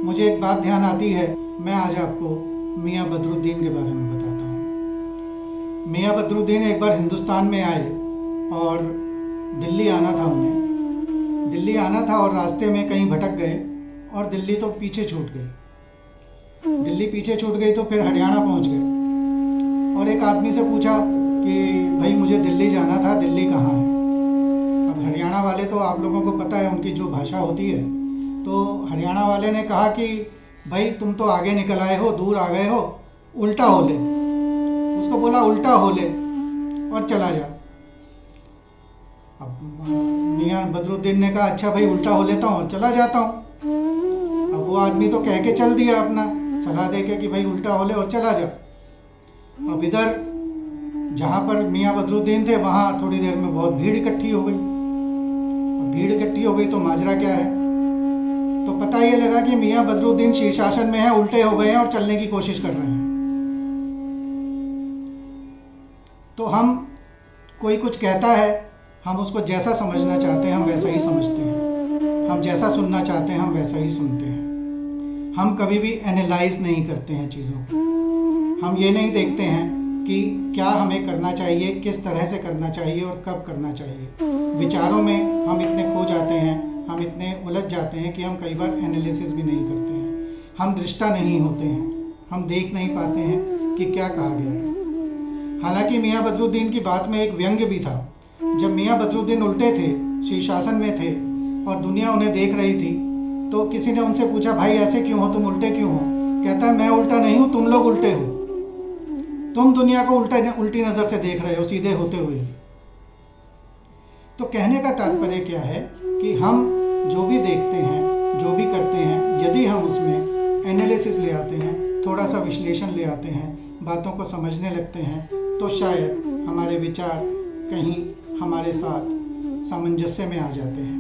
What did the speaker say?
मुझे एक बात ध्यान आती है, मैं आज आपको मियाँ बदरुद्दीन के बारे में बताता हूँ। मियाँ बदरुद्दीन एक बार हिंदुस्तान में आए और दिल्ली आना था उन्हें। दिल्ली आना था और रास्ते में कहीं भटक गए और दिल्ली तो पीछे छूट गई। दिल्ली पीछे छूट गई तो फिर हरियाणा पहुँच गए और एक आदमी से पूछा कि भाई मुझे दिल्ली जाना था, दिल्ली कहाँ है। अब हरियाणा वाले तो आप लोगों को पता है उनकी जो भाषा होती है, तो हरियाणा वाले ने कहा कि भाई तुम तो आगे निकल आए हो, दूर आ गए हो, उल्टा हो ले। उसको बोला उल्टा हो ले और चला जा। अब मियाँ बदरुद्दीन ने कहा अच्छा भाई उल्टा हो लेता हूँ और चला जाता हूँ। अब वो आदमी तो कह के चल दिया अपना सलाह दे के कि भाई उल्टा हो ले और चला जा। अब इधर जहाँ पर मियाँ बदरुद्दीन थे वहाँ थोड़ी देर में बहुत भीड़ इकट्ठी हो गई। भीड़ इकट्ठी हो गई तो माजरा क्या है, तो पता ये लगा कि मियाँ बदरुद्दीन शीर्षासन में है, उल्टे हो गए हैं और चलने की कोशिश कर रहे हैं। तो हम कोई कुछ कहता है, हम उसको जैसा समझना चाहते हैं हम वैसा ही समझते हैं, हम जैसा सुनना चाहते हैं हम वैसा ही सुनते हैं। हम कभी भी एनालाइज नहीं करते हैं चीज़ों को। हम ये नहीं देखते हैं कि क्या हमें करना चाहिए, किस तरह से करना चाहिए और कब करना चाहिए। विचारों में हम इतने खो जाते हैं, हम इतने उलझ जाते हैं कि हम कई बार एनालिसिस भी नहीं करते हैं। हम दृष्टा नहीं होते हैं, हम देख नहीं पाते हैं कि क्या कहा गया है। हालांकि मियाँ बदरुद्दीन की बात में एक व्यंग्य भी था। जब मियाँ बदरुद्दीन उल्टे थे, शीर्षासन में थे और दुनिया उन्हें देख रही थी, तो किसी ने उनसे पूछा भाई ऐसे क्यों हो, तुम उल्टे क्यों हो। कहता है मैं उल्टा नहीं हूँ, तुम लोग उल्टे हो, तुम दुनिया को उल्टी नज़र से देख रहे हो, सीधे होते हुए। तो कहने का तात्पर्य क्या है कि हम जो भी देखते हैं, जो भी करते हैं, यदि हम उसमें एनालिसिस ले आते हैं, थोड़ा सा विश्लेषण ले आते हैं, बातों को समझने लगते हैं, तो शायद हमारे विचार कहीं हमारे साथ सामंजस्य में आ जाते हैं।